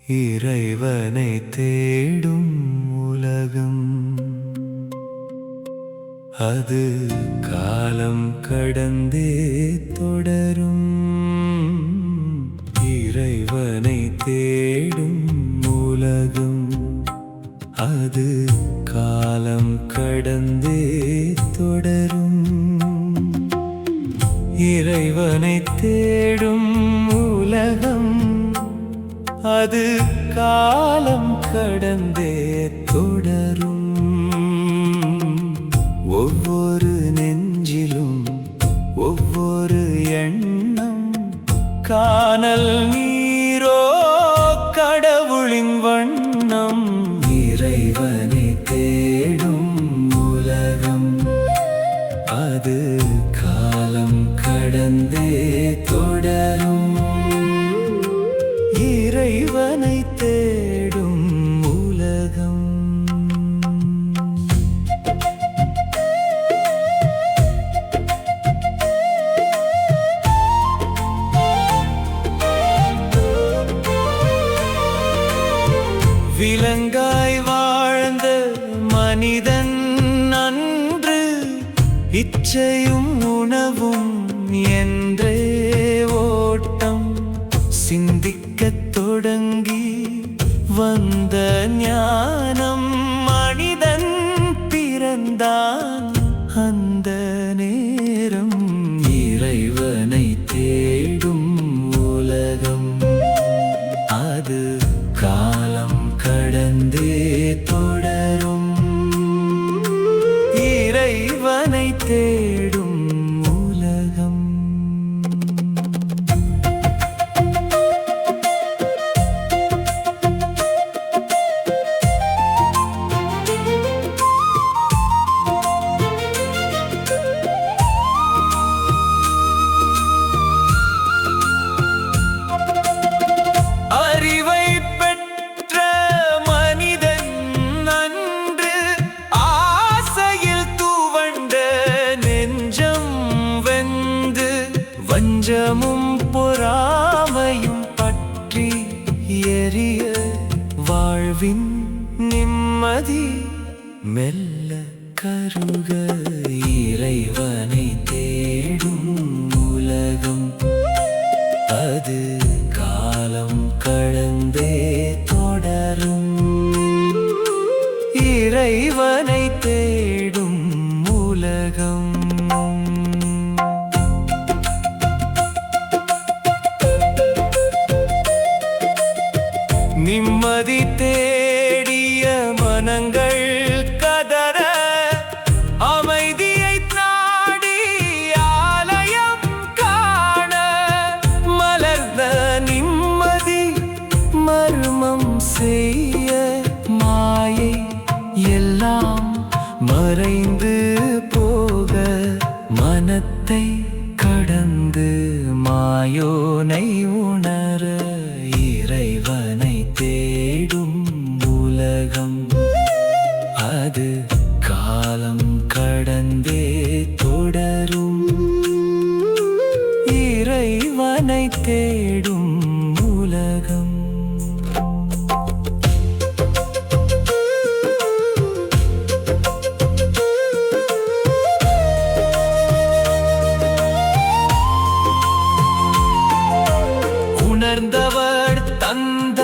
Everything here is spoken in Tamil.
இறைவனை தேடும் உலகம் அது காலம் கடந்தே தொடரும். இறைவனை தேடும் உலகம் அது காலம் கடந்தே தொடரும். இறைவனை தேடும் உலகம் அது காலம் கடந்தே தொடரும். ஒவ்வொரு நெஞ்சிலும் ஒவ்வொரு எண்ணம் காணல் நீரோ கடவுளின் வண்ணம். இறைவனை தேடும் உலகம் அது காலம் கடந்தே தொடரும். இறைவனை தேடும் உலகம். விலங்காய் வாழ்ந்த மனிதன் அன்று இச்சையும் உணவும் என்றே ஓட்டம் சிந்திக்கத் தொடங்கி வந்த ஞானம் மனிதன் பிறந்தான் அந்த நேரம். இறைவனை தேடும் உலகம் அது காலம் கடந்தே தொடரும். இறைவனை தேடும் உலகம். அறிவை பெற்ற மனிதன் அன்று ஆசையில் துவண்ட நெஞ்சம் வெந்து வஞ்சமும் பொறாமையும் பற்றி எரிய வாழ்வின் நிம்மதி மெல்ல கருக. இறைவனை தேடும் உலகம் அது காலம் கடந்தே தொடரும். இறைவனை தேடும் உலகம். நிம்மதி தேடிய மனங்கள் கதற அமைதியை நாடி ஆலயம் காண மலர்ந்த நிம்மதி மர்மம் செய்ய மாயை எல்லாம் மறைந்து போக மனத்தை கடந்து மாயோனை உணர. இறைவனை தேடும் உலகம் அது காலம் கடந்தே தொடரும். இறைவனை தேடும் உலகம். உணர்ந்தவர் தந்த